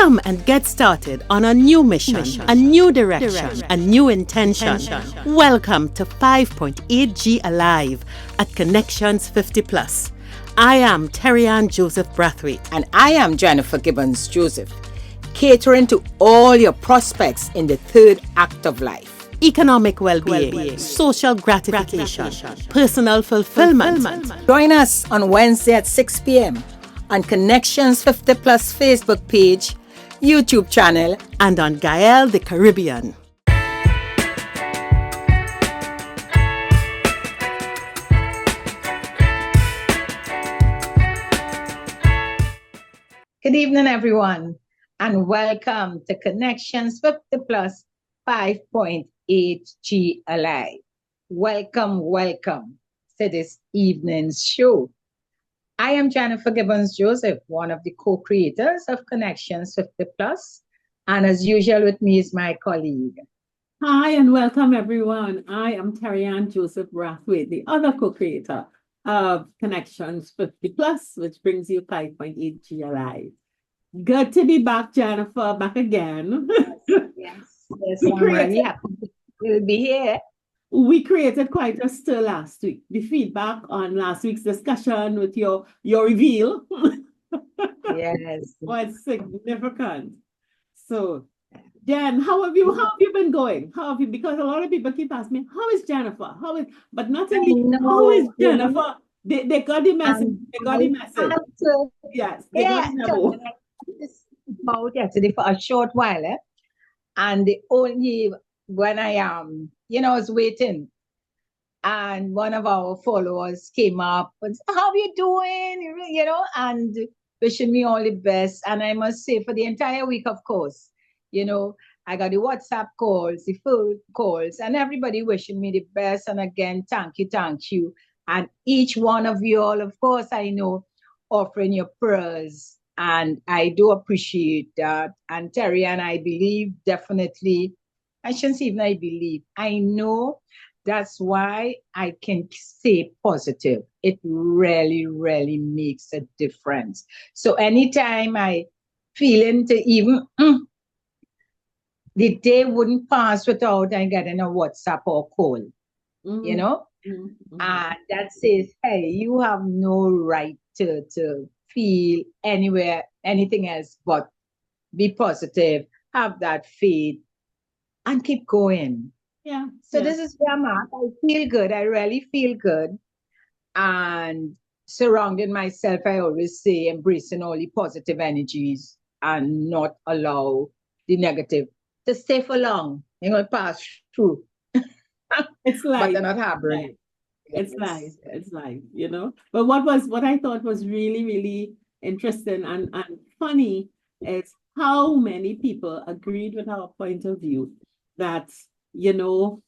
Come and get started on a new mission, a new direction, a new intention. Welcome to 5.8G Alive at Connections 50 Plus. I am Terry-Ann Joseph Brathwaite. And I am Jennifer Gibbons Joseph, catering to all your prospects in the third act of life. Economic well-being, social gratification, personal fulfillment. Join us on Wednesday at 6 p.m. on Connections 50 Plus Facebook page, YouTube channel, and on Gael the Caribbean. Good evening, everyone, and welcome to Connections 50 Plus 5.8G Alive. Welcome to this evening's show. I am Jennifer Gibbons Joseph, one of the co-creators of Connections 50 Plus, and as usual with me is my colleague. Hi, and welcome, everyone. I am Terry-Ann Joseph Brathwaite, the other co-creator of Connections 50 Plus, which brings you 5.8G Alive. Good to be back, Jennifer, back again. Yes, I'm really happy to be here. We created quite a stir last week. The feedback on last week's discussion with your reveal Yes. was significant. So, Jen, how have you been going? Because a lot of people keep asking me, how is Jennifer? But not only how is Jennifer? They got the message. They got the message. Yes, they got the memo. About yesterday for a short while, and the only when I was waiting, and one of our followers came up and said, "How you doing?" And wishing me all the best. And I must say, for the entire week, of course, I got the WhatsApp calls, the phone calls, and everybody wishing me the best. And again, thank you. And each one of you all, of course, I know, offering your prayers. And I do appreciate that. And Terry, and I believe definitely, I shouldn't say even I believe, I know that's why I can stay positive. It really, really makes a difference. So anytime I feel into even, the day wouldn't pass without I getting a WhatsApp or call, And that says, hey, you have no right to feel anywhere, anything else but be positive, have that faith, and keep going. Yeah. So this is where I'm at. I feel good. I really feel good. And surrounding myself, I always say, embracing all the positive energies and not allow the negative to stay for long. They're going to pass through. It's like, but they're not harboring it. It's nice, But what I thought was really, really interesting and funny is how many people agreed with our point of view that, the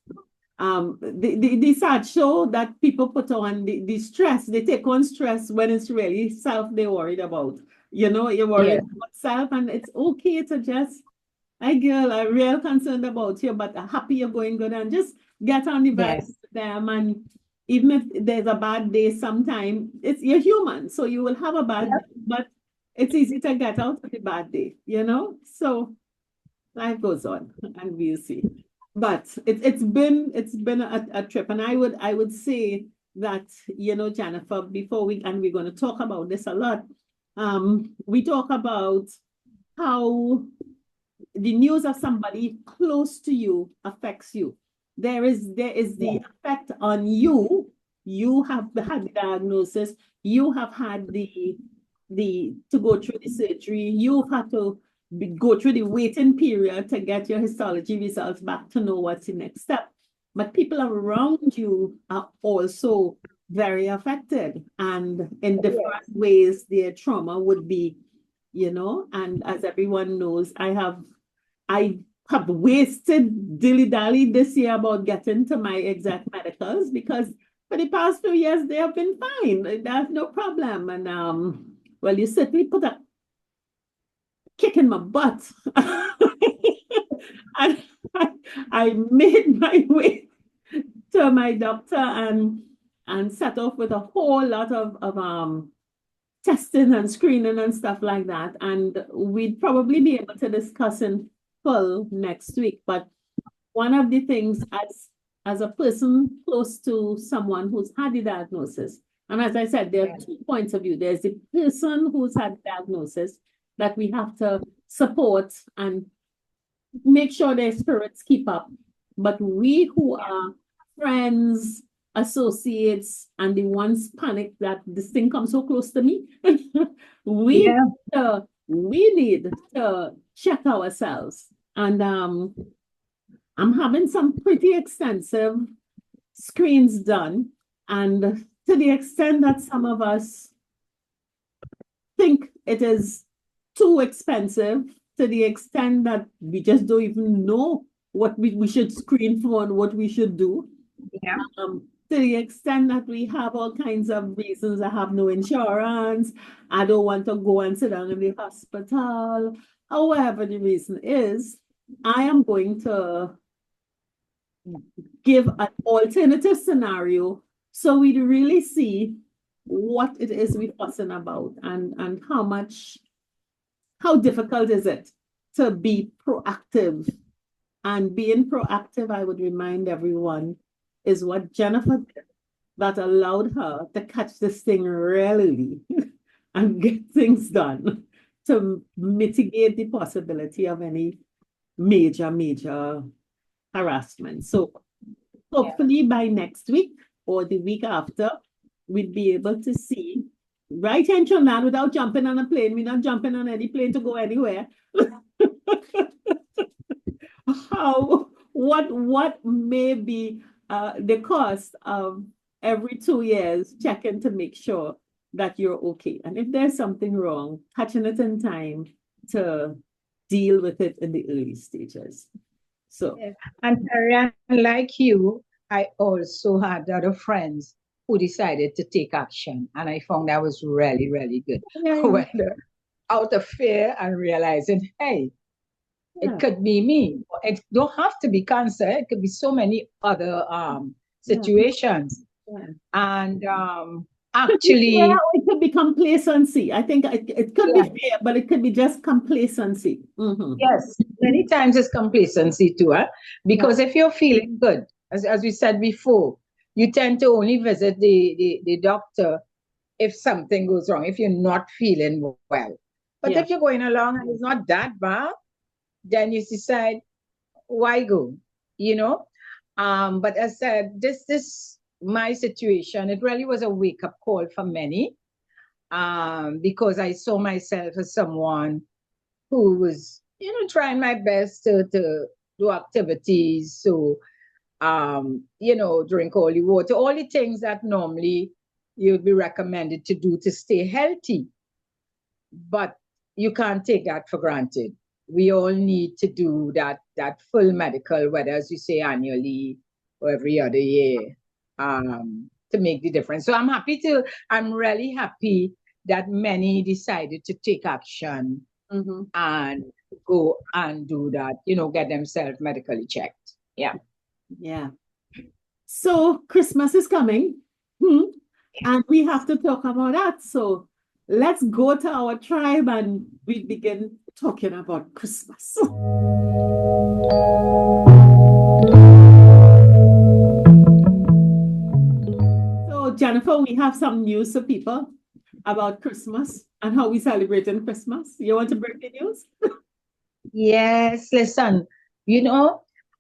sad show that people put on the stress, they take on stress when it's really self they're worried about. You're worried about self, and it's okay to just, hi girl, I'm real concerned about you, but happy you're going good, and just get on the vibes with them. And even if there's a bad day sometime, you're human, so you will have a bad day, but it's easy to get out of the bad day, So life goes on, and we'll see. But it's been a trip, and I would say that, Jennifer, we're going to talk about this a lot. We talk about how the news of somebody close to you affects you. There is the effect on you. You have had the diagnosis. You have had to go through the surgery. You've had to go through the waiting period to get your histology results back to know what's the next step. But people around you are also very affected, and in different ways their trauma would be, and as everyone knows, I have wasted dilly-dally this year about getting to my exact medicals, because for the past few years they have been fine. There's no problem. And you certainly put a kick in my butt. And I made my way to my doctor and set off with a whole lot of testing and screening and stuff like that. And we'd probably be able to discuss in full next week. But one of the things as a person close to someone who's had the diagnosis, and as I said, there are 2 points of view. There's the person who's had the diagnosis that we have to support and make sure their spirits keep up. But we who are friends, associates, and the ones panic that this thing comes so close to me, we need to check ourselves. And I'm having some pretty extensive screens done. And to the extent that some of us think it is too expensive, to the extent that we just don't even know what we should screen for and what we should do. Yeah. To the extent that we have all kinds of reasons. I have no insurance. I don't want to go and sit down in the hospital. However the reason is, I am going to give an alternative scenario so we really see what it is we're fussing about and how difficult is it to be proactive. And being proactive, I would remind everyone, is what Jennifer did that allowed her to catch this thing early and get things done to mitigate the possibility of any major harassment. So hopefully by next week or the week after, we'd be able to see, right, Trinidad, without jumping on a plane. We're not jumping on any plane to go anywhere. What may be the cost of every 2 years checking to make sure that you're okay. And if there's something wrong, catching it in time to deal with it in the early stages. So, and Ariane, like you, I also had other friends who decided to take action, and I found that was really, really good. Whether out of fear and realizing, hey, it could be me. It don't have to be cancer. It could be so many other situations. And actually, it could be complacency. I think it could be fear, but it could be just complacency. Yes, many times it's complacency too, because if you're feeling good, as we said before, you tend to only visit the doctor if something goes wrong, if you're not feeling well. But if you're going along and it's not that bad, then you decide, why go? But as I said, this my situation, it really was a wake-up call for many, because I saw myself as someone who was, trying my best to do activities. So, drink all the water, all the things that normally you'd be recommended to do to stay healthy. But you can't take that for granted. We all need to do that full medical, whether, as you say, annually or every other year, to make the difference. So I'm really happy that many decided to take action and go and do that, get themselves medically checked. Yeah. So Christmas is coming, and we have to talk about that. So let's go to our tribe and we begin talking about Christmas. So Jennifer, we have some news for people about Christmas and how we celebrate in Christmas. You want to break the news? Yes, listen,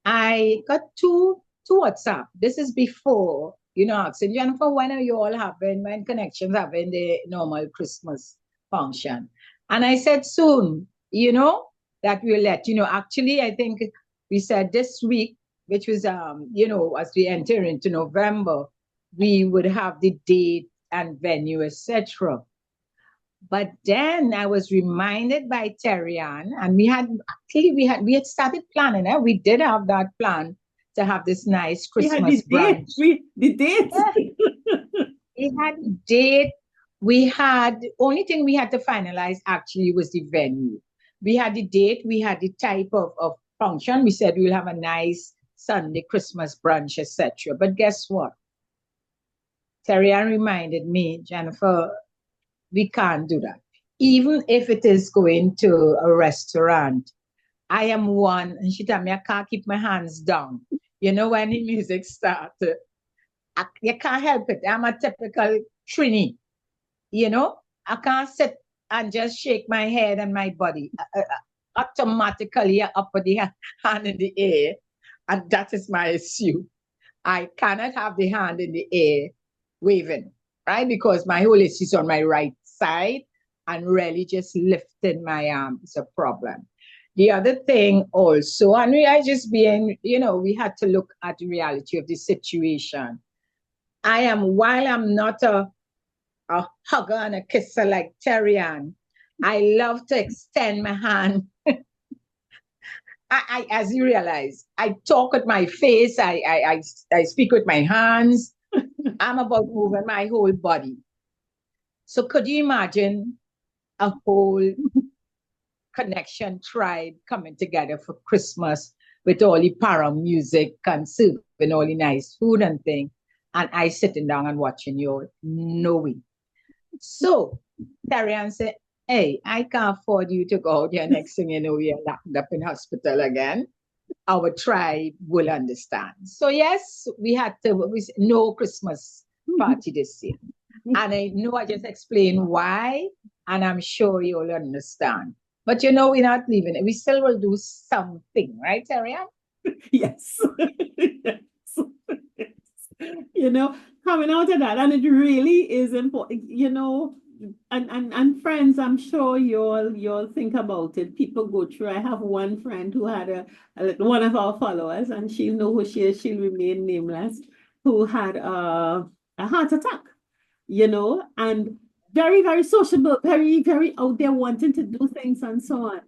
I got two WhatsApp. This is before, asking Jennifer, when Connections having the normal Christmas function? And I said soon, that we'll let you know. Actually, I think we said this week, which was, as we enter into November, we would have the date and venue, etc. But then I was reminded by Terry-Ann, and we had started planning. We did have that plan to have this nice Christmas brunch. The date. We had the date. The only thing we had to finalize actually was the venue. We had the date. We had the type of function. We said we'll have a nice Sunday Christmas brunch, etc. But guess what? Terry-Ann reminded me, Jennifer, we can't do that. Even if it is going to a restaurant, I am one, and she tell me I can't keep my hands down. You know, when the music starts, you can't help it. I'm a typical Trini, you know. I can't sit and just shake my head and my body. Automatically, I up with the hand in the air, and that is my issue. I cannot have the hand in the air waving, right? Because my whole issue is on my right side, and really just lifting my arm is a problem. The other thing also, and we are just being, we had to look at the reality of the situation. While I'm not a hugger and a kisser like Terry Ann, I love to extend my hand. As you realize, I talk with my face, I speak with my hands. I'm about moving my whole body. So could you imagine a whole connection tribe coming together for Christmas with all the para music and serving all the nice food and thing, and I sitting down and watching you? No way. So Terry Ann said, hey, I can't afford you to go out here. Next thing you know, you're locked up in hospital again. Our tribe will understand. So yes, we had no Christmas party this year. And I know I just explained why, and I'm sure you'll understand. But we're not leaving it. We still will do something, right, Terria? Yes. Yes. Coming out of that, and it really is important, and friends, I'm sure you'll think about it. People go through. I have one friend who had one of our followers, and she'll know who she is, she'll remain nameless, who had a heart attack, and very, very sociable, very, very out there wanting to do things and so on.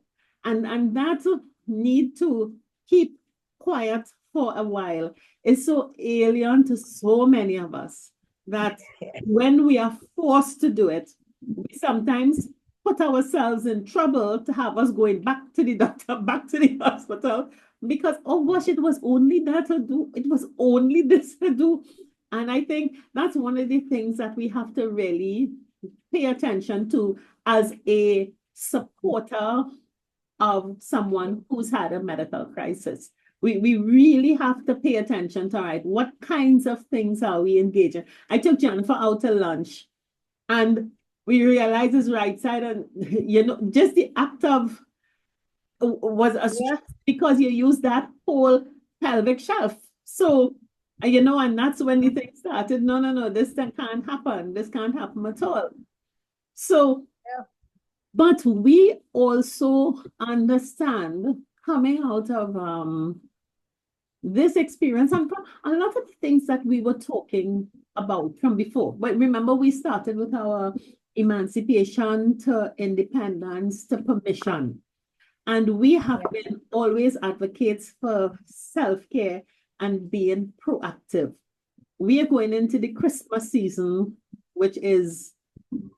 And that need to keep quiet for a while is so alien to so many of us that when we are forced to do it, we sometimes put ourselves in trouble to have us going back to the doctor, back to the hospital, because, oh gosh, it was only that to do. It was only this to do. And I think that's one of the things that we have to really pay attention to as a supporter of someone who's had a medical crisis. We really have to pay attention to, all right, what kinds of things are we engaging? I took Jennifer out to lunch, and we realized his right side, and just the act of was a stress because you use that whole pelvic shelf. So, and that's when the thing started. No, this can't happen. This can't happen at all. So, but we also understand coming out of this experience and from a lot of the things that we were talking about from before. But remember, we started with our emancipation to independence to permission. And we have been always advocates for self-care and being proactive. We are going into the Christmas season, which is,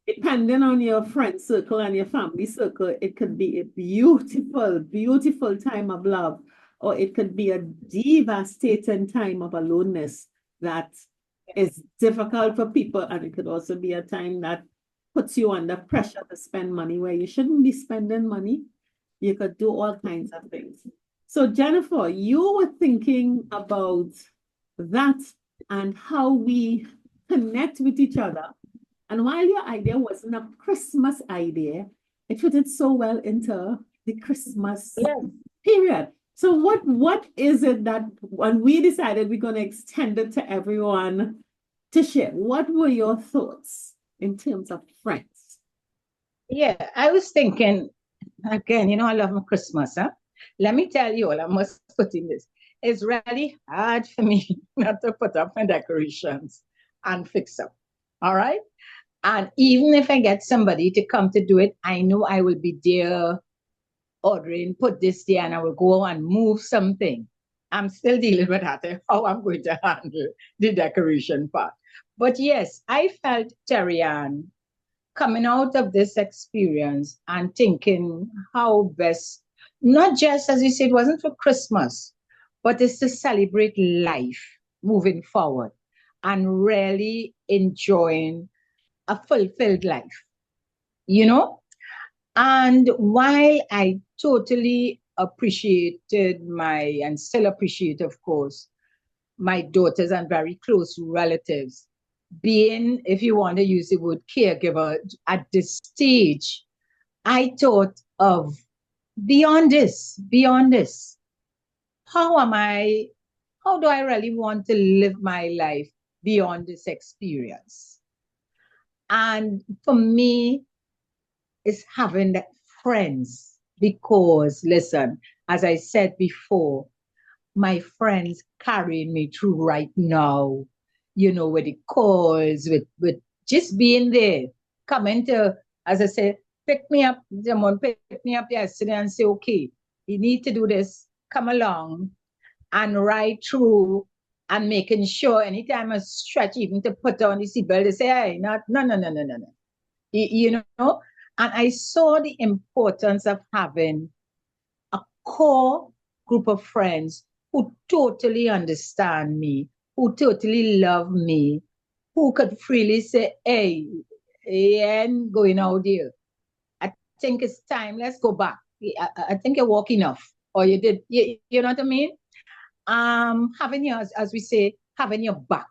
depending on your friend circle and your family circle, it could be a beautiful, beautiful time of love, or it could be a devastating time of aloneness that is difficult for people. And it could also be a time that puts you under pressure to spend money where you shouldn't be spending money. You could do all kinds of things. So Jennifer, you were thinking about that and how we connect with each other. And while your idea wasn't a Christmas idea, it fitted so well into the Christmas period. So what is it that when we decided we're going to extend it to everyone to share? What were your thoughts in terms of friends? Yeah, I was thinking, again, I love my Christmas, huh? Let me tell you all, I must put in this. It's really hard for me not to put up my decorations and fix up. All right? And even if I get somebody to come to do it, I know I will be there ordering, put this there, and I will go and move something. I'm still dealing with that, how I'm going to handle the decoration part. But yes, I felt, Terry Ann, coming out of this experience and thinking how best, not just, as you said, it wasn't for Christmas, but it's to celebrate life moving forward and really enjoying a fulfilled life. you know. And while I totally appreciated and still appreciate, of course, my daughters and very close relatives, being, if you want to use the word caregiver at this stage, I thought of beyond this, beyond this. How do I really want to live my life beyond this experience? And for me, it's having that friends. Because, listen, as I said before, my friends carrying me through right now, with the calls, with just being there, coming to, as I said, pick me up, someone pick me up yesterday and say, okay, you need to do this, come along, and ride through, and making sure anytime I stretch, even to put on the seatbelt, they say, hey, no, no, no, no, no, no, no. And I saw the importance of having a core group of friends who totally understand me, who totally love me, who could freely say, hey, ain't going out there. I think it's time, let's go back. I think you walk enough. Or you did, you know what I mean? Having your, as we say, having your back.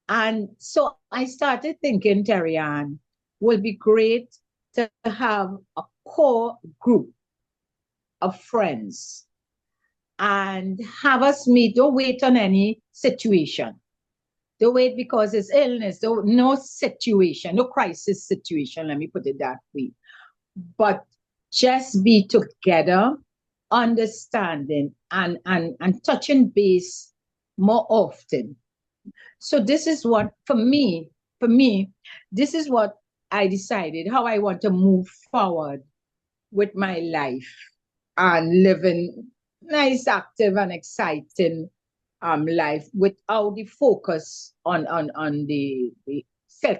And so I started thinking, Terry Ann, will be great to have a core group of friends and have us meet. Don't wait on any situation. Don't wait because it's illness. No situation, no crisis situation. Let me put it that way. But just be together, understanding and touching base more often. So this is what, for me, this is what I decided how I want to move forward with my life and living nice, active, and exciting life without the focus on the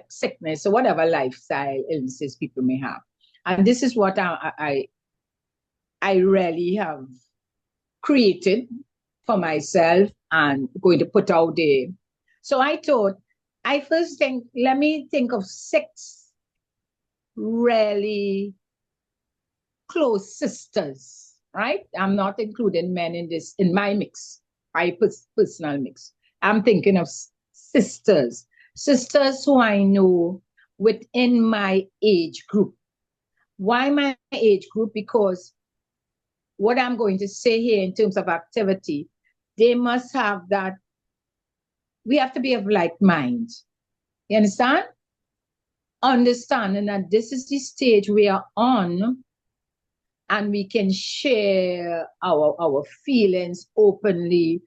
sickness or whatever lifestyle illnesses people may have. And this is what I really have created for myself and going to put out there. So I thought, let me think of 6 really close sisters, right? I'm not including men in my mix, my personal mix. I'm thinking of sisters who I know within my age group. Why my age group? Because what I'm going to say here in terms of activity, they must have that. We have to be of like mind. You understand? Understanding that this is the stage we are on, and we can share our feelings openly,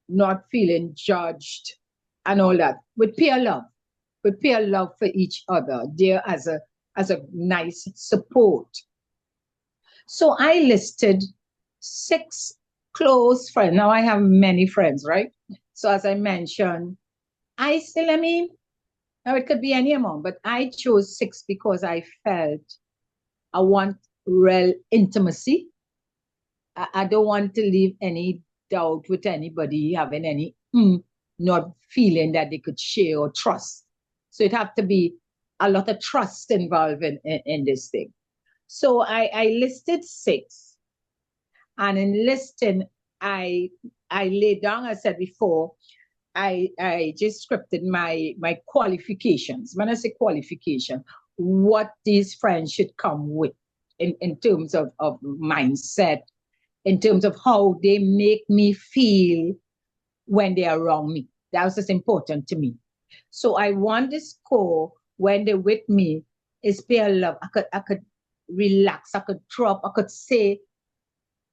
not feeling judged and all that, with peer love for each other, there as a nice support. So I listed 6 close friends. Now I have many friends, right? So as I mentioned, now it could be any amount, but I chose 6 because I felt I want real intimacy. I don't want to leave any doubt with anybody having any not feeling that they could share or trust. So it have to be a lot of trust involved in this thing. So I listed 6. And in listing, I laid down, I said before, I just scripted my qualifications. When I say qualification, what these friends should come with in terms of mindset, in terms of how they make me feel when they are around me. That was just important to me. So I want this core when they're with me is pure love. I could relax, I could drop, I could say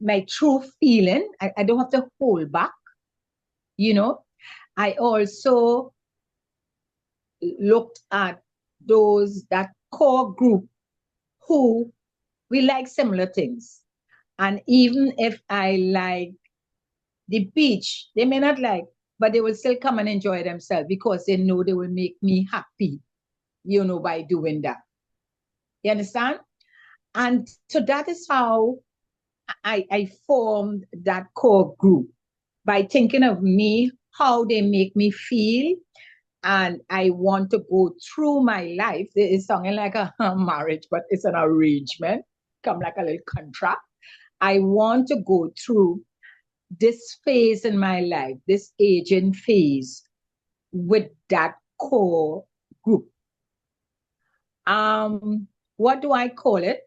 my true feeling. I don't have to hold back, I also looked at that core group who we like similar things. And even if I like the beach, they may not like, but they will still come and enjoy themselves because they know they will make me happy, by doing that. You understand? And so that is how I formed that core group, by thinking of me, how they make me feel, and I want to go through my life. It's sounding like a marriage, but it's an arrangement, come like a little contract. I want to go through this phase in my life, this aging phase, with that core group. What do I call it?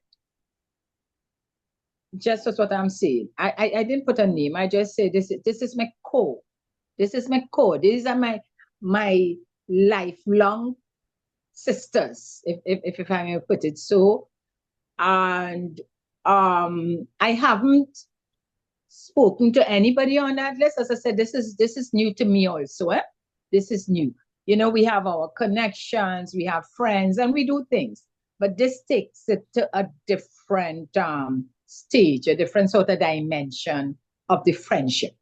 Just as what I'm saying. I didn't put a name. I just say this is my core. This is my core. These are my lifelong sisters, if I may put it so. And I haven't spoken to anybody on that list. As I said, this is new to me also. This is new. You know, we have our connections, we have friends, and we do things. But this takes it to a different stage, a different sort of dimension of the friendship.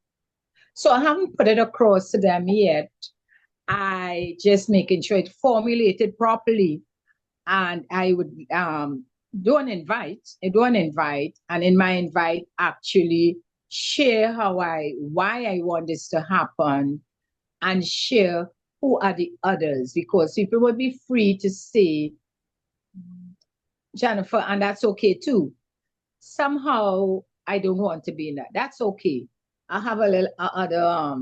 So I haven't put it across to them yet. I just making sure it's formulated properly. And I would do an invite, and in my invite actually share why I want this to happen, and share who are the others, because people would be free to say, Jennifer, and that's okay too. Somehow I don't want to be in that. That's okay. I have a little other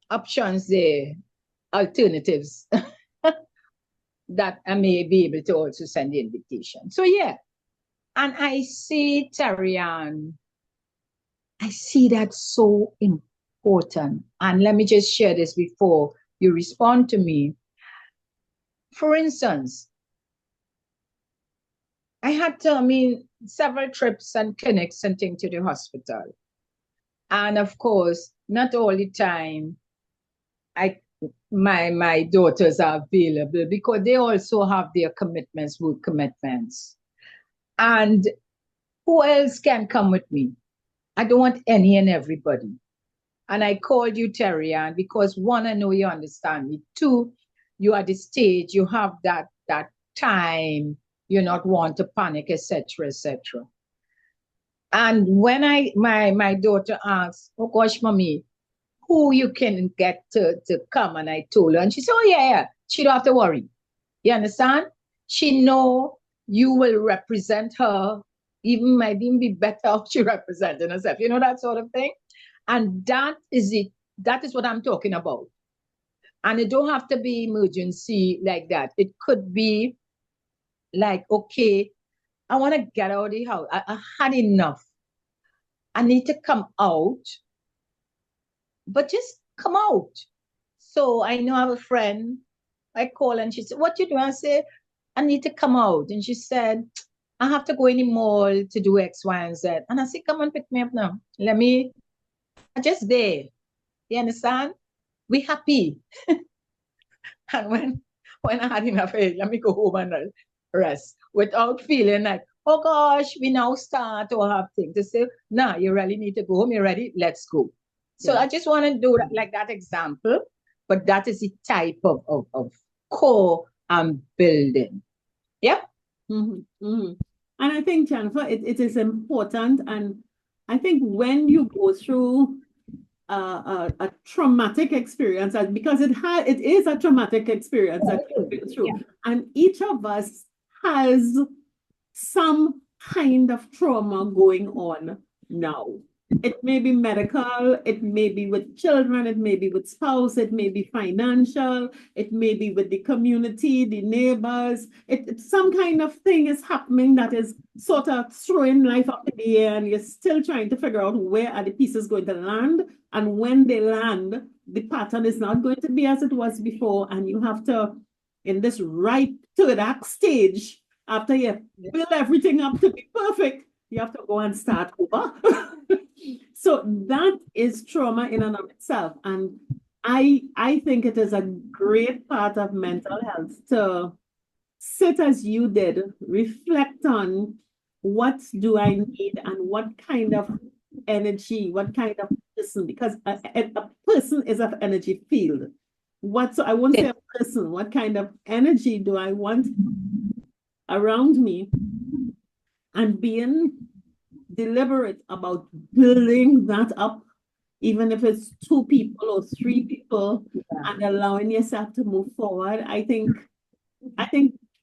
options there, alternatives that I may be able to also send the invitation. So yeah. And I see, Tarian, I see that so important. And let me just share this before you respond to me. For instance, I had several trips and clinics and things to the hospital. And of course, not all the time my daughters are available, because they also have their commitments, work commitments. And who else can come with me? I don't want any and everybody. And I called you, Terrian, because one, I know you understand me. Two, you are at the stage, you have that time, you not want to panic, etc., etc. And when my daughter asked, oh gosh, mommy, who you can get to come, and I told her, and she said, oh yeah, she don't have to worry. You understand? She know you will represent her, might even be better if she representing herself, you know, that sort of thing. And that is it. That is what I'm talking about. And it don't have to be emergency like that. It could be like, okay, I want to get out of the house. I had enough. I need to come out. But just come out. So I know I have a friend. I call and she said, what you doing? I say, I need to come out. And she said, I have to go in the mall to do X, Y, and Z. And I said, come and pick me up now. I'm just there. You understand? We happy. And when I had enough, hey, let me go home and rest, without feeling like, oh gosh, we now start or have things to say, nah, you really need to go home. You're ready? Let's go. So I just want to do that, like that example, but that is the type of core I'm building. Yep. Mm-hmm, mm-hmm. And I think, Jennifer, it is important. And I think when you go through a traumatic experience, because it is a traumatic experience that you've been through, and each of us has some kind of trauma going on now. It may be medical, it may be with children, it may be with spouse, it may be financial, it may be with the community, the neighbors. It's some kind of thing is happening that is sort of throwing life up in the air, and you're still trying to figure out where are the pieces going to land. And when they land, the pattern is not going to be as it was before. And you have to, in this right to that stage, after you build everything up to be perfect, you have to go and start over. So that is trauma in and of itself. And I think it is a great part of mental health to sit as you did, reflect on what do I need and what kind of energy, what kind of person, because a person is an energy field. So I won't say a person, what kind of energy do I want around me, and being deliberate about building that up even if it's 2 people or 3 people, and allowing yourself to move forward. I think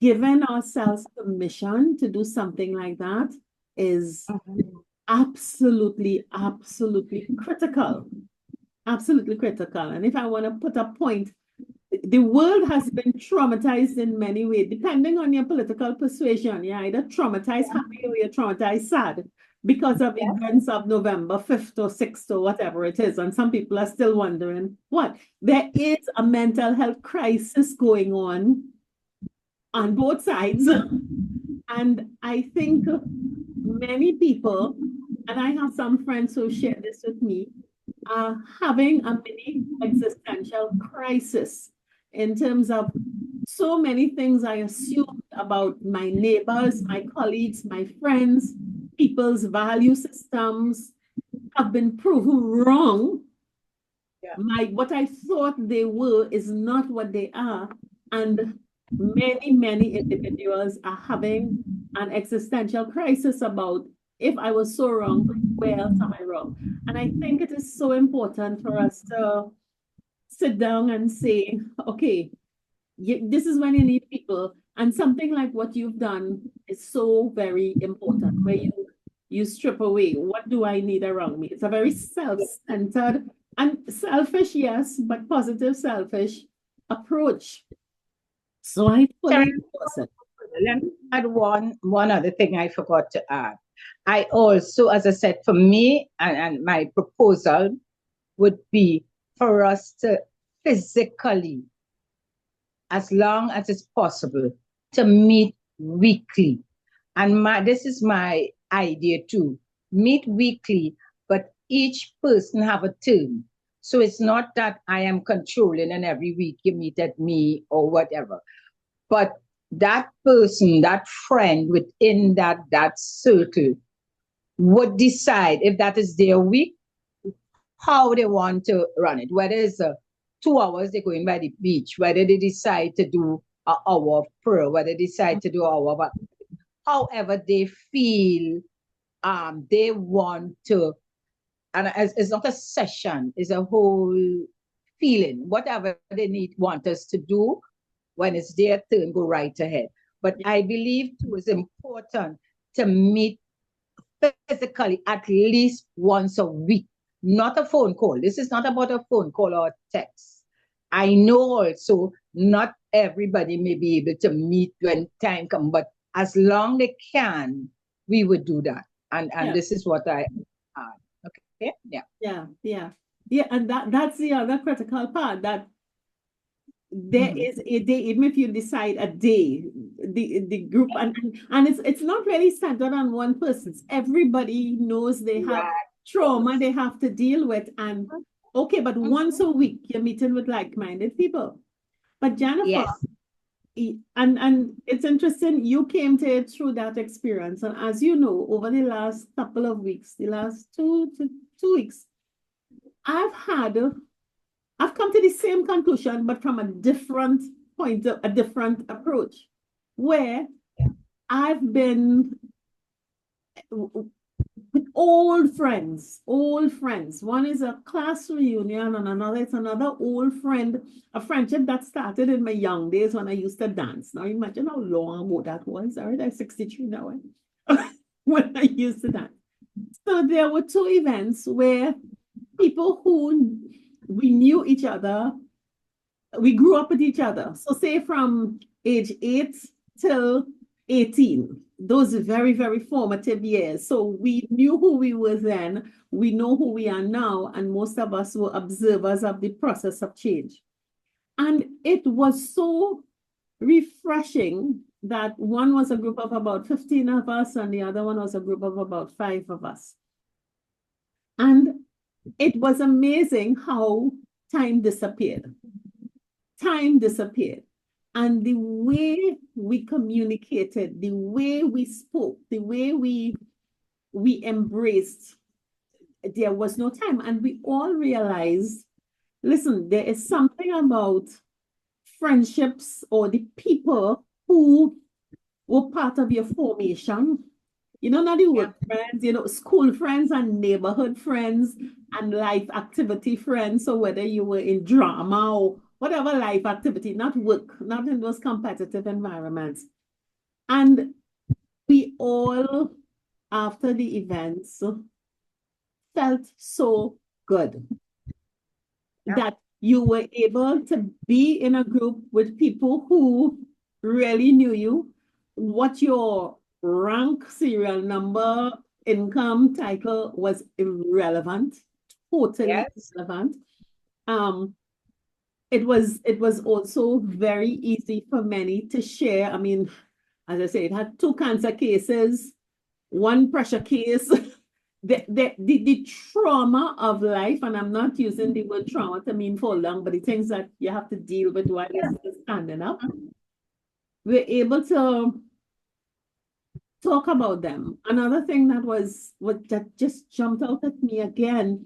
giving ourselves permission to do something like that is absolutely, absolutely critical. Absolutely critical. And if I want to put a point, the world has been traumatized in many ways, depending on your political persuasion. You're either traumatized happy or you're traumatized sad because of events of November 5th or 6th or whatever it is. And some people are still wondering what. There is a mental health crisis going on both sides. And I think many people, and I have some friends who share this with me, are having a mini existential crisis in terms of so many things I assumed about my neighbors, my colleagues, my friends, people's value systems have been proven wrong. What I thought they were is not what they are. And many individuals are having an existential crisis about, if I was so wrong, where else am I wrong? And I think it is so important for us to sit down and say, okay, this is when you need people. And something like what you've done is so very important, where you strip away, what do I need around me? It's a very self-centered and selfish, yes, but positive selfish approach. So I fully endorse it. Let me add one other thing I forgot to add. I also, as I said, for me, and my proposal would be for us to physically, as long as it's possible, to meet weekly. And this is my idea too. Meet weekly, but each person have a turn. So it's not that I am controlling and every week you meet at me or whatever. But that person, that friend within that circle would decide if that is their week, how they want to run it. Whether it's 2 hours they're going by the beach, whether they decide to do an hour of prayer, whether they decide to do an hour of, however they feel they want to. And it's not a session, it's a whole feeling. Whatever they want us to do, when it's their turn, go right ahead. But I believe too, it's important to meet physically at least once a week, not a phone call. This is not about a phone call or a text. I know also not everybody may be able to meet when time comes, but as long they can, we would do that. And this is what I okay. Yeah, and that's the other critical part, that there is a day, even if you decide a day, the group, and it's not really centered on one person. Everybody knows they have trauma they have to deal with, and okay, but once a week you're meeting with like-minded people. But Jennifer, and it's interesting, you came to it through that experience, and as you know, over the last couple of weeks, the last 2 weeks, I've come to the same conclusion, but from a different point, a different approach, where I've been with old friends. One is a class reunion, and another is another old friend, a friendship that started in my young days when I used to dance. Now imagine how long ago that was. All right, I'm 63 now when I used to dance. So there were 2 events where people who we knew each other, we grew up with each other. So say from age 8 till 18, those very, very formative years. So we knew who we were then, we know who we are now, and most of us were observers of the process of change. And it was so refreshing that one was a group of about 15 of us and the other one was a group of about 5 of us. And it was amazing how time disappeared. Time disappeared. And the way we communicated, the way we spoke, the way we embraced, there was no time. And we all realized, listen, there is something about friendships or the people who were part of your formation, not the work friends, school friends and neighborhood friends and life activity friends. So whether you were in drama or whatever life activity, not work, not in those competitive environments. And we all, after the events, felt so good that you were able to be in a group with people who really knew you, what your rank, serial number, income, title was irrelevant, totally irrelevant. It was also very easy for many to share. I mean, as I said, it had 2 cancer cases, 1 pressure case. The trauma of life, and I'm not using the word trauma to mean for long, but the things that you have to deal with while you're still standing up, we're able to talk about them. Another thing that just jumped out at me again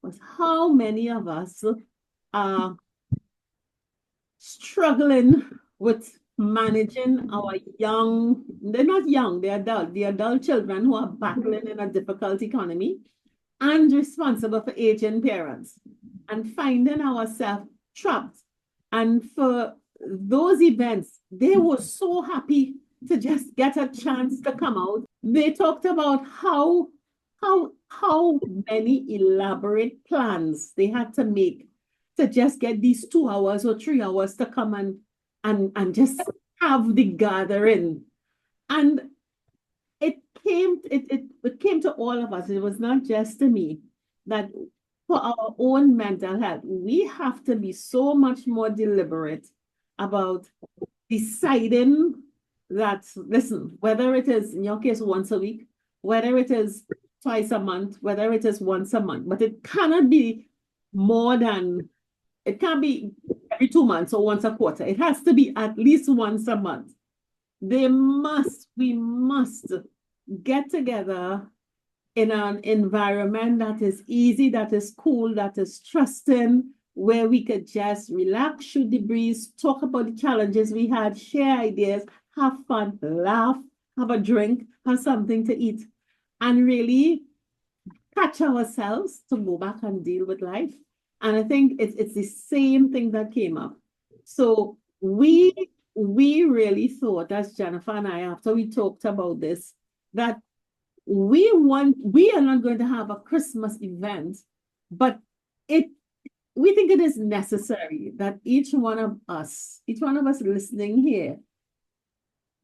was how many of us are struggling with managing our young, they're not young, they're the adult children who are battling in a difficult economy and responsible for aging parents and finding ourselves trapped. And for those events, they were so happy to just get a chance to come out. They talked about how many elaborate plans they had to make to just get these 2 hours or 3 hours to come and just have the gathering. And it came to all of us. It was not just to me, that for our own mental health, we have to be so much more deliberate about deciding that, listen, whether it is, in your case, once a week, whether it is twice a month, whether it is once a month, but it cannot be more than, it can't be every 2 months or once a quarter. It has to be at least once a month. We must get together in an environment that is easy, that is cool, that is trusting, where we could just relax, shoot the breeze, talk about the challenges we had, share ideas, have fun, laugh, have a drink, have something to eat, and really catch ourselves to go back and deal with life. And I think it's the same thing that came up. So we really thought, as Jennifer and I, after we talked about this, that we are not going to have a Christmas event, but we think it is necessary that each one of us listening here,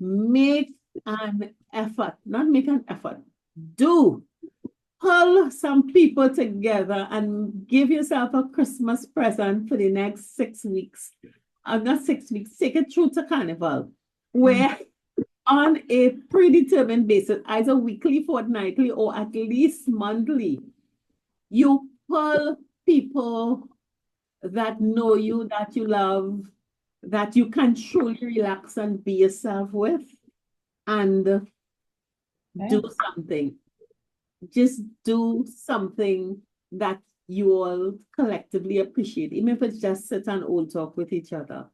make an effort, not make an effort, pull some people together and give yourself a Christmas present for the next 6 weeks. Not 6 weeks, take it through to Carnival, where on a predetermined basis, either weekly, fortnightly, or at least monthly, you pull people that know you, that you love, that you can truly relax and be yourself with, and do something. Just do something that you all collectively appreciate, even if it's just sit and all talk with each other,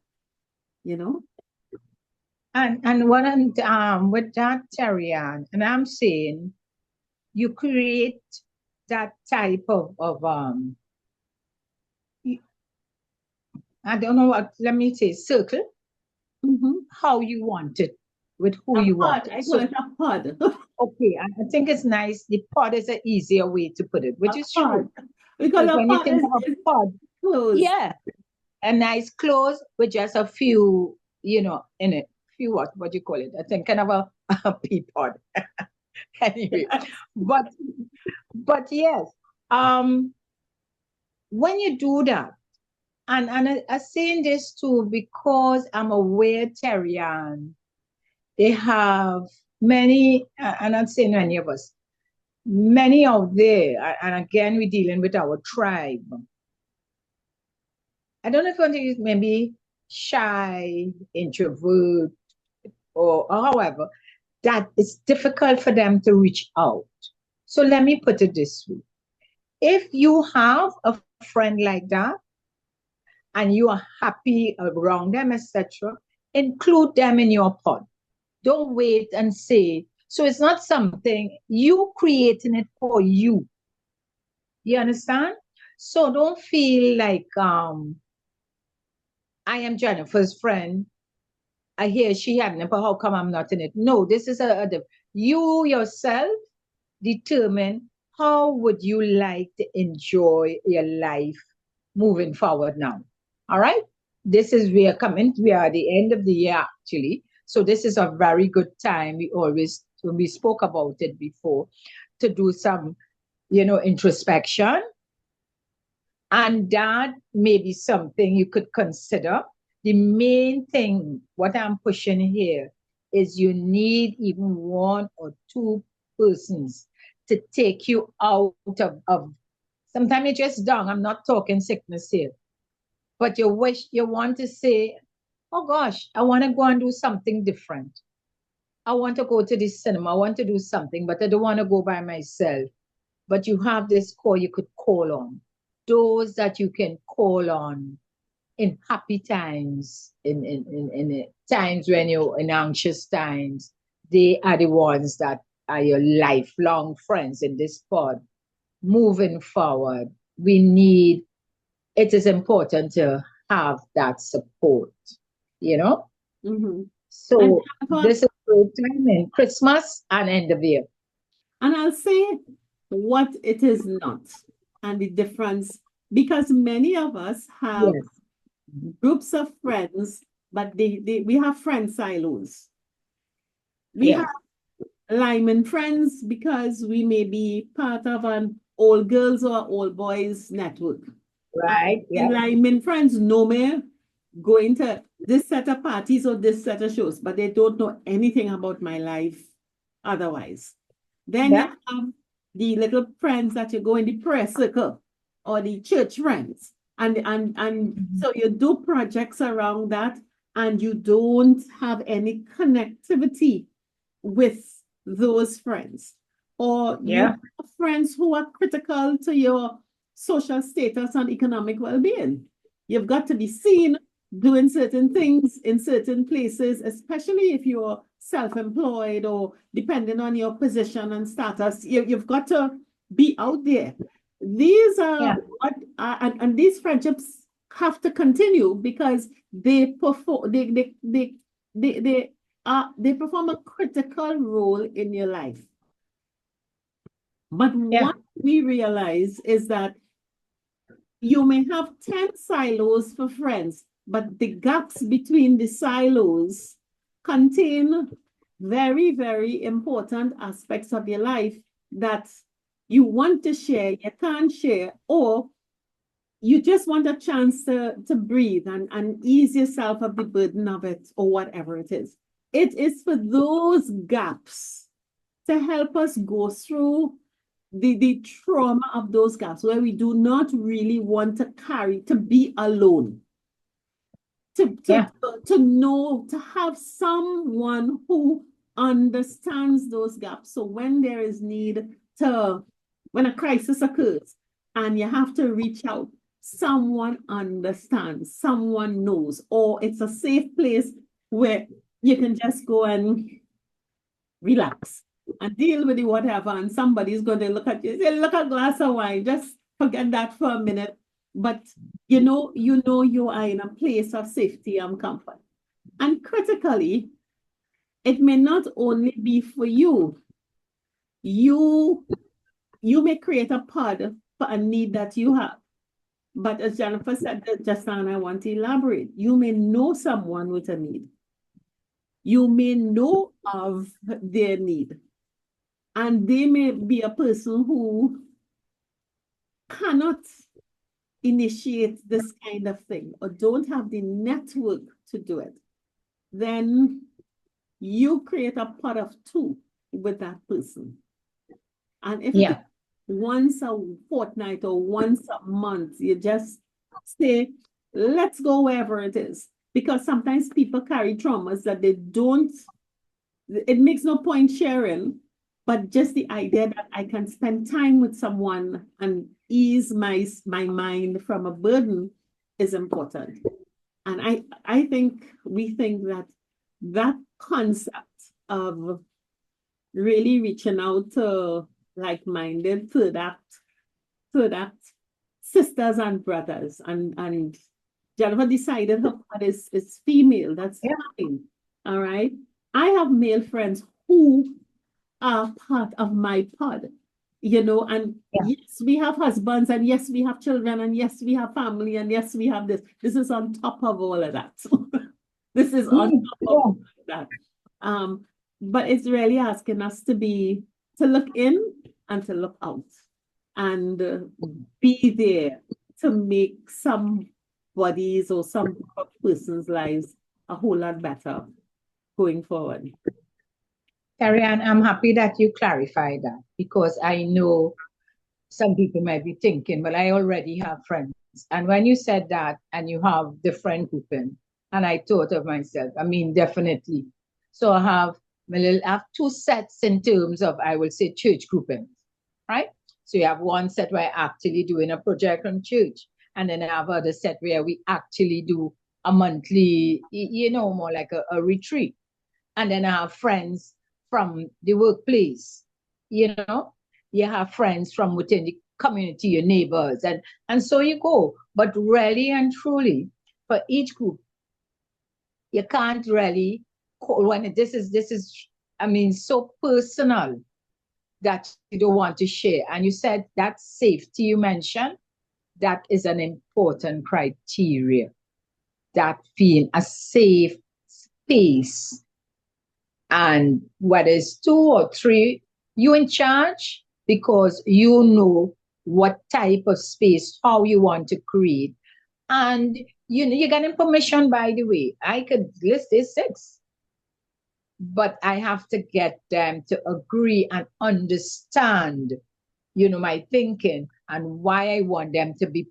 And what with that, Terry-Ann, and I'm saying, you create that type of I don't know what, let me say, circle, how you want it, with who you want it. I call it a pod. Okay, I think it's nice. The pod is an easier way to put it, which is true. Because when you think of pod, close. Yeah, a nice close with just a few, in it. Few what you call it? I think kind of a pea pod. Anyway, but yes, when you do that, and I'm saying this too because I'm aware, Terry-Ann, they have many, I'm not saying many of us, many out there, and again, we're dealing with our tribe. I don't know if you want to use maybe shy, introvert, or however, that it's difficult for them to reach out. So let me put it this way. If you have a friend like that, and you are happy around them, etc., include them in your pod. Don't wait and say, So it's not something you creating it for you. You understand? So don't feel like I am Jennifer's friend. I hear she had it, but how come I'm not in it? No, this is you yourself determine how would you like to enjoy your life moving forward now. All right. This is we are coming. We are at the end of the year actually. So this is a very good time. We always when we spoke about it before to do some, introspection. And that may be something you could consider. The main thing, what I'm pushing here, is you need even one or two persons to take you out of sometimes you're just down. I'm not talking sickness here. But you want to say, oh gosh, I want to go and do something different. I want to go to the cinema. I want to do something, but I don't want to go by myself. But you have this call you could call on. Those that you can call on in happy times, in times when you're in anxious times, they are the ones that are your lifelong friends in this pod. Moving forward, it is important to have that support, you know? Mm-hmm. So And this is great time in Christmas and end of year. And I'll say what it is not and the difference, because many of us have Yes. groups of friends, but we have friend silos. We Yes. have Lyman friends because we may be part of an all girls or all boys network. Right. And Yeah. Lyman friends know me going to this set of parties or this set of shows, but they don't know anything about my life otherwise. Then you Yeah. have the little friends that you go in the prayer circle or the church friends. And so you do projects around that and you don't have any connectivity with those friends. Or you Yeah. have friends who are critical to your social status and economic well-being. You've got to be seen doing certain things in certain places, especially if you're self-employed or depending on your position and status. You've got to be out there. These Yeah. are what and these friendships have to continue because they perform they perform a critical role in your life. But Yeah. what we realize is that you may have 10 silos for friends, but the gaps between the silos contain very, very important aspects of your life that you want to share, you can't share, or you just want a chance to breathe and ease yourself of the burden of it, or whatever it is. It is for those gaps to help us go through the trauma of those gaps where we do not really want to be alone. Yeah. To know, to have someone who understands those gaps. So when there is need when a crisis occurs and you have to reach out, someone understands, someone knows, or it's a safe place where you can just go and relax and deal with the whatever, and somebody's going to look at you and say, look, a glass of wine, just forget that for a minute. But you are in a place of safety and comfort. And critically, it may not only be for you. You may create a pod for a need that you have. But as Jennifer said just now, and I want to elaborate, you may know someone with a need. You may know of their need. And they may be a person who cannot initiate this kind of thing or don't have the network to do it. Then you create a pot of two with that person. And if it is once a fortnight or once a month, you just say, let's go wherever it is. Because sometimes people carry traumas that it makes no point sharing, but just the idea that I can spend time with someone and ease my mind from a burden is important. And we think that concept of really reaching out to like-minded third act sisters and brothers. And Jennifer decided her pod is female. That's fine. All right. I have male friends who are part of my pod, and yes, we have husbands, and yes, we have children, and yes, we have family, and yes, we have this. This is on top of all of that. This is on top of all of that. But it's really asking us to look in and to look out and be there to make somebody's or some person's lives a whole lot better going forward. Carrie-Ann, I'm happy that you clarified that, because I know some people might be thinking, well, I already have friends. And when you said that and you have different grouping, and I thought of myself, I mean, definitely. So I have two sets in terms of, I will say, church groupings, right? So you have one set where I actually doing a project on church, and then I have other set where we actually do a monthly, more like a retreat. And then I have friends from the workplace, you have friends from within the community, your neighbors, and so you go. But really and truly, for each group, you can't really call when this is, I mean, so personal that you don't want to share. And you said that safety you mentioned, that is an important criteria, that being a safe space. And whether it's 2 or 3, you in charge, because you know what type of space, how you want to create. And you're getting permission, by the way. I could list this 6, but I have to get them to agree and understand, my thinking and why I want them to be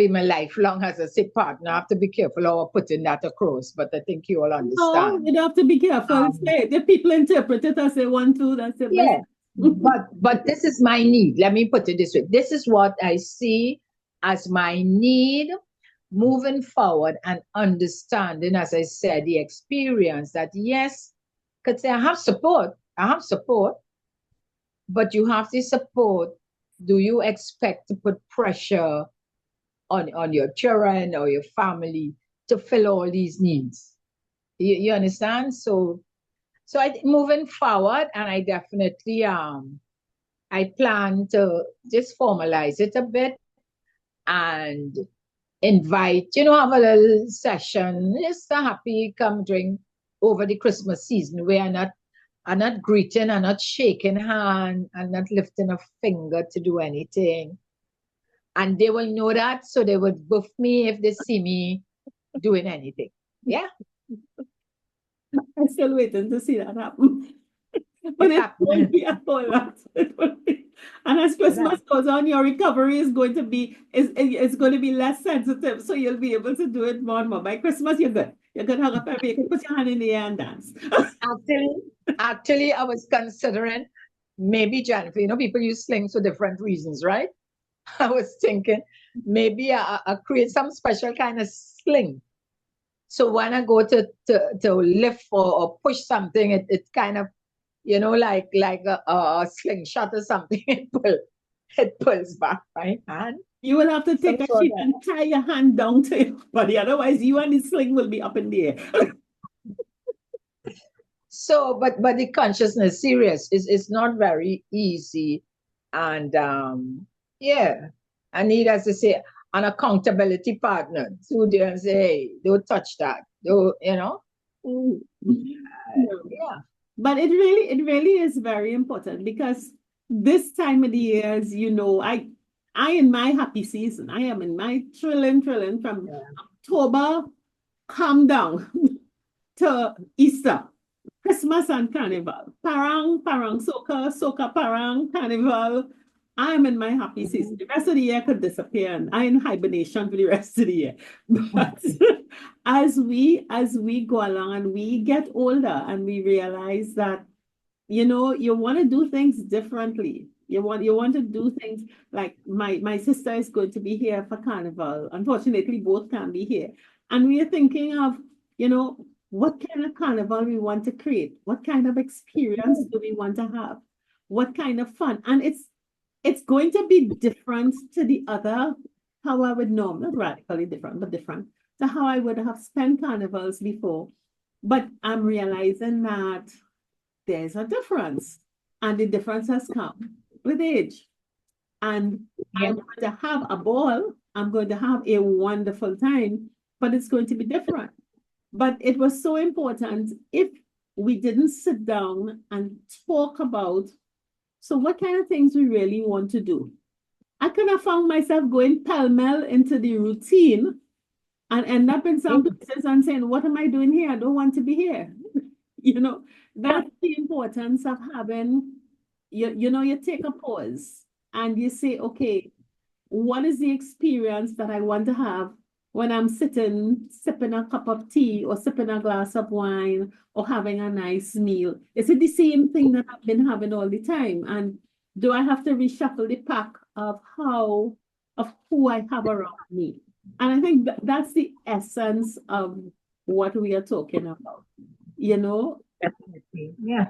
my lifelong, as I say, partner. I have to be careful how I'm putting that across, but I think you all understand. No, you have to be careful. The people interpret it as they want to. That's the best. But this is my need. Let me put it this way. This is what I see as my need moving forward, and understanding, as I said, the experience that, yes, could say I have support, but you have the support. Do you expect to put pressure on your children or your family to fill all these needs? You understand? So I moving forward, and I definitely I plan to just formalize it a bit and invite, have a little session, just a happy come drink over the Christmas season, where I'm not greeting, I'm not shaking hand, I'm not lifting a finger to do anything. And they will know that, so they would buff me if they see me doing anything. Yeah. I'm still waiting to see that happen. But it won't be a whole lot. And as Christmas goes on, your recovery is going to be less sensitive, so you'll be able to do it more and more. By Christmas, you're good. You're good. Hug up every, you can put your hand in the air and dance. Actually, I was considering maybe, Jennifer, people use slings for different reasons, right? I was thinking maybe I create some special kind of sling. So when I go to lift or push something, it kind of, like a slingshot or something, it pulls back, right? And you will have to take a sheet and tie your hand down to your body. Otherwise, you and the sling will be up in the air. So, but the consciousness, serious, is not very easy. And I need, as I say, an accountability partner to there and say, hey, don't touch that. Don't, yeah. But it really is very important, because this time of the year, as you know, I in my happy season, I am in my thrilling from October, calm down, to Easter, Christmas and Carnival, parang, soca, parang, Carnival. I'm in my happy season. The rest of the year could disappear, and I'm in hibernation for the rest of the year. But as we go along and we get older, and we realize that, you want to do things differently. You want to do things like my sister is going to be here for Carnival. Unfortunately, both can't be here. And we are thinking of, what kind of carnival we want to create, what kind of experience do we want to have, what kind of fun. And it's going to be different to the other, how I would know, not radically different, but different to how I would have spent carnivals before. But I'm realizing that there's a difference, and the difference has come with age. And Yeah. I'm going to have a ball, I'm going to have a wonderful time, but it's going to be different. But it was so important if we didn't sit down and talk about, so what kind of things we really want to do. I could have found myself going pell-mell into the routine and end up in some places and saying, what am I doing here? I don't want to be here. You know, that's the importance of having, you take a pause and you say, okay, what is the experience that I want to have when I'm sitting, sipping a cup of tea or sipping a glass of wine or having a nice meal? Is it the same thing that I've been having all the time? And do I have to reshuffle the pack of who I have around me? And I think that's the essence of what we are talking about, Definitely. Yeah.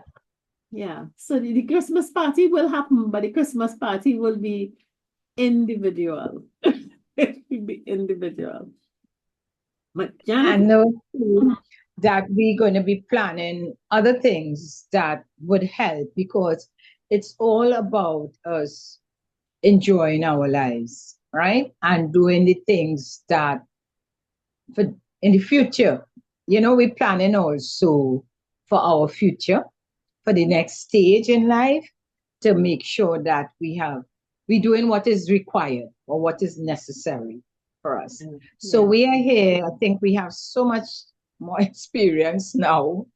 Yeah. So the Christmas party will happen, but the Christmas party will be individual. It will be individual. But I Jennifer, know too that we're going to be planning other things that would help, because it's all about us enjoying our lives, right? And doing the things that for in the future, we're planning also for our future, for the next stage in life, to make sure that we're doing what is required or what is necessary for us. So yeah. we are here. I think we have so much more experience now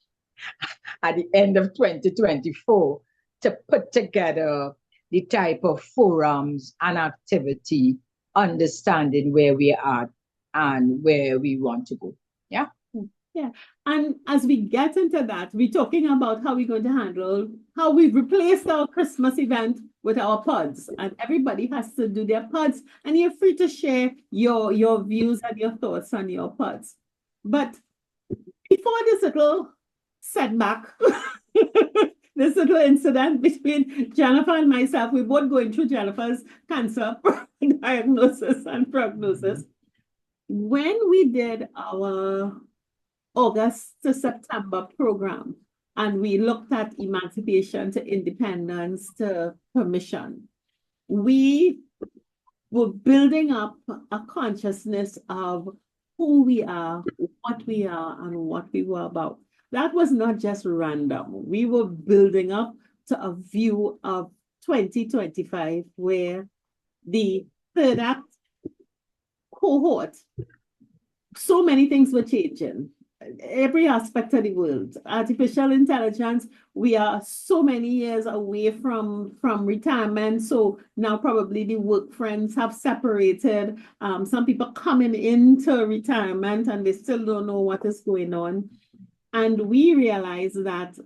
at the end of 2024 to put together the type of forums and activity, understanding where we are and where we want to go. Yeah. Yeah. And as we get into that, we're talking about how we're going to handle, how we've replaced our Christmas event with our pods. And everybody has to do their pods. And you're free to share your views and your thoughts on your pods. But before this little setback, this little incident between Jennifer and myself, we're both going through Jennifer's cancer diagnosis and prognosis. When we did our August to September program, and we looked at emancipation to independence to permission, we were building up a consciousness of who we are, and what we were about. That was not just random. We were building up to a view of 2025, where the third act cohort, so many things were changing. Every aspect of the world. Artificial intelligence, we are so many years away from retirement. So now probably the work friends have separated. Some people coming into retirement and they still don't know what is going on. And we realize that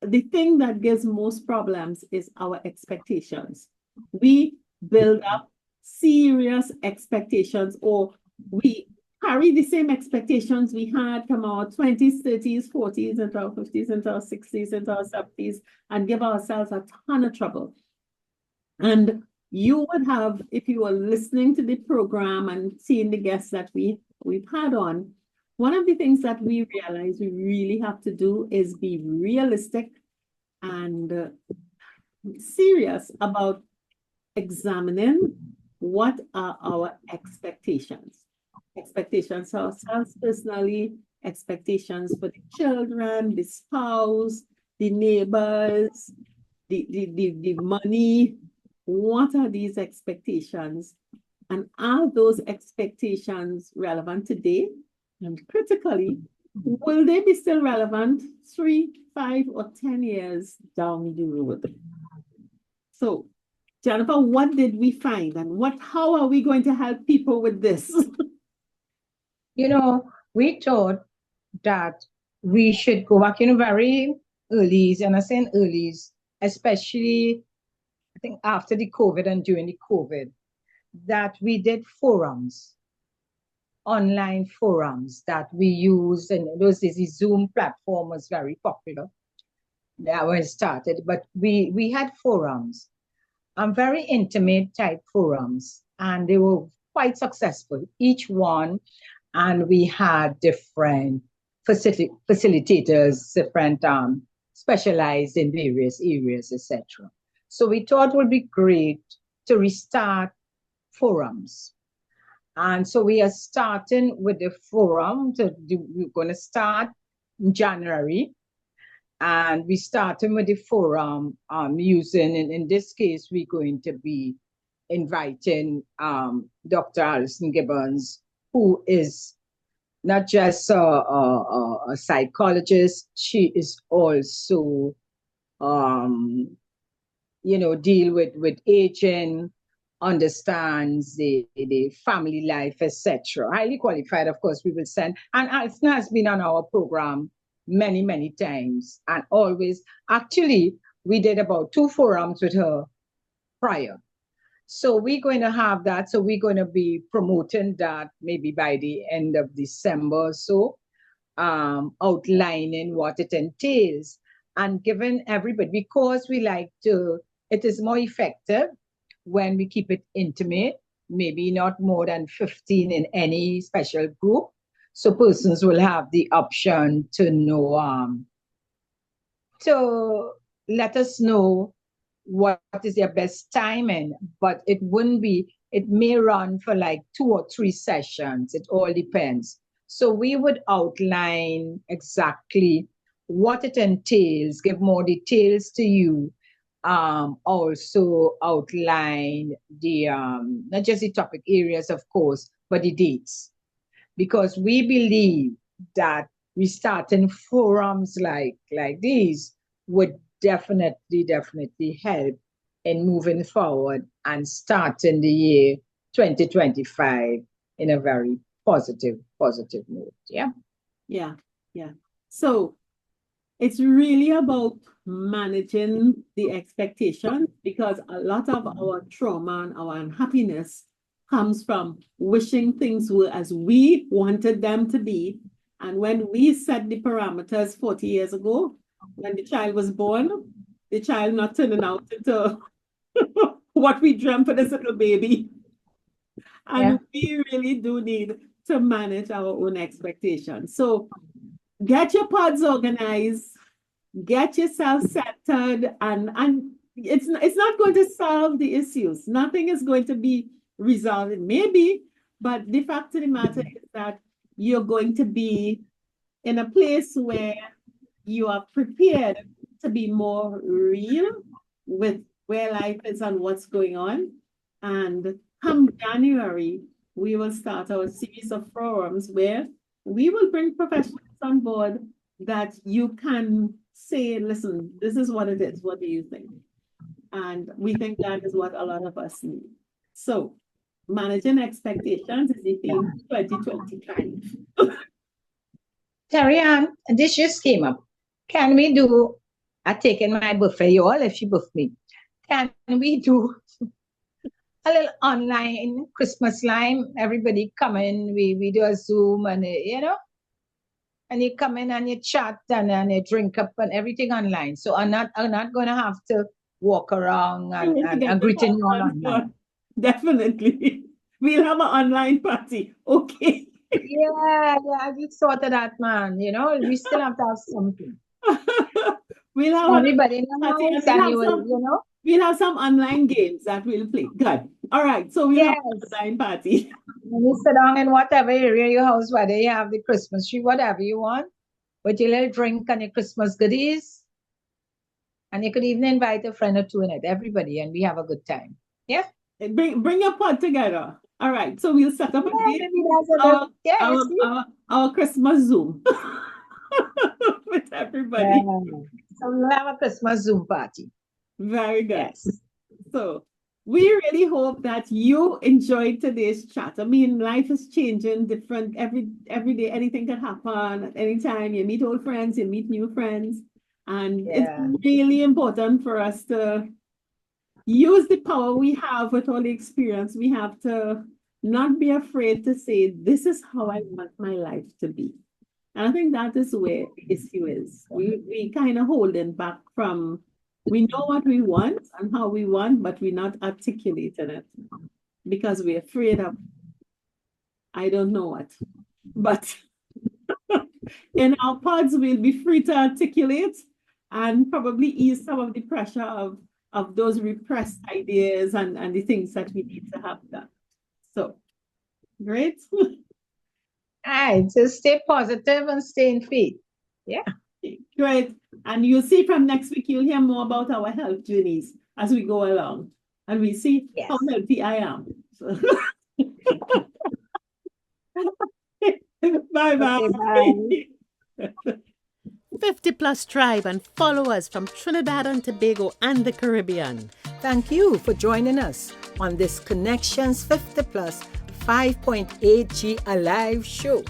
the thing that gives most problems is our expectations. We build up serious expectations, or we carry the same expectations we had from our 20s, 30s, 40s, into our 50s, into our 60s, into our 70s, and give ourselves a ton of trouble. And you would have, if you were listening to the program and seeing the guests that we've had on, one of the things that we realize we really have to do is be realistic and serious about examining what are our expectations. Expectations for ourselves personally, expectations for the children, the spouse, the neighbors, the money. What are these expectations? And are those expectations relevant today? And critically, will they be still relevant 3, 5, or 10 years down the road? So, Jennifer, what did we find, and how are we going to help people with this? We thought that we should go back, very early, and I say early, especially I think after the COVID and during the COVID, that we did forums online forums that we use, and those days the Zoom platform was very popular. That when it started, but we had forums, very intimate type forums, and they were quite successful, each one, and we had different facilitators, different specialized in various areas, etc. So we thought it would be great to restart forums. And so we are starting with the forum. We're going to start in January. And we started with the forum using, in this case, we're going to be inviting Dr. Alison Gibbons, who is not just a psychologist, she is also, deal with aging, understands the family life, etc. Highly qualified, of course, we will send. And Alison has been on our program many, many times, and always, actually, we did about 2 forums with her prior. So we're going to have that. So we're going to be promoting that maybe by the end of December or so, outlining what it entails and giving everybody, because we like to, it is more effective when we keep it intimate, maybe not more than 15 in any special group. So persons will have the option to know, to let us know what is their best timing, but it wouldn't be, it may run for like 2 or 3 sessions. It all depends. So we would outline exactly what it entails, give more details to you, also outline the, not just the topic areas, of course, but the dates. Because we believe that restarting forums like these would definitely help in moving forward and starting the year 2025 in a very positive note. Yeah. So it's really about managing the expectations, because a lot of our trauma and our unhappiness comes from wishing things were as we wanted them to be. And when we set the parameters 40 years ago, when the child was born, the child not turning out into what we dreamt for this little baby. And we really do need to manage our own expectations. So get your pods organized, get yourself centered, and it's not going to solve the issues. Nothing is going to be resolved, maybe, but the fact of the matter is that you're going to be in a place where you are prepared to be more real with where life is and what's going on. And come January, we will start our series of forums where we will bring professionals on board that you can say, listen, this is what it is. What do you think? And we think that is what a lot of us need. So managing expectations is the theme 2025. Terry Ann, this just came up. Can we do, I taken my buffet, you all, if you buff me. Can we do a little online Christmas line? Everybody come in, we do a Zoom and, and you come in and you chat and you drink up and everything online. So I'm not going to have to walk around and greeting you all online. Definitely. We'll have an online party. Okay. Yeah, I just thought of that, man. We still have to have something. We'll have everybody in the house and we'll have some online games that we'll play. Good. All right. So we'll have an online party. You sit down in whatever area your house, whether you have the Christmas tree, whatever you want, with your little drink and your Christmas goodies. And you could even invite a friend or two in it, everybody, and we have a good time. Yeah. Bring your pod together. All right. So we'll set up our Christmas Zoom with everybody. Yeah. So we'll have a Christmas Zoom party. Very good. Yes. So we really hope that you enjoyed today's chat. I mean, life is changing, different every day. Anything can happen at any time. You meet old friends, you meet new friends. And it's really important for us to use the power we have with all the experience we have to not be afraid to say, this is how I want my life to be. And I think that is where the issue is. We kind of holding back from, we know what we want and how we want, but we're not articulating it because we're afraid of, I don't know what. But in our pods, we'll be free to articulate and probably ease some of the pressure of those repressed ideas and the things that we need to have done. So, great. All right, so stay positive and stay in faith. Yeah. Great. And you'll see from next week, you'll hear more about our health journeys as we go along. And we see how healthy I am. So. Bye-bye. Okay, bye. 50 Plus Tribe and followers from Trinidad and Tobago and the Caribbean. Thank you for joining us on this Connections 50 Plus 5.8G Alive show.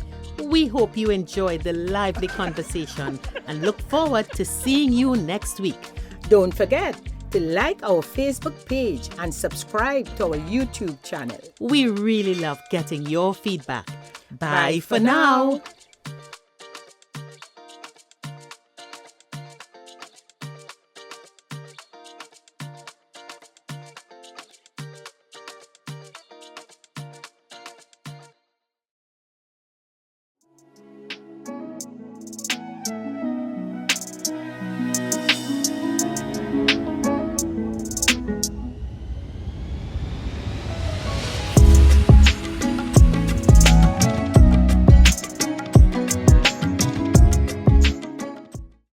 We hope you enjoyed the lively conversation and look forward to seeing you next week. Don't forget to like our Facebook page and subscribe to our YouTube channel. We really love getting your feedback. Bye for now.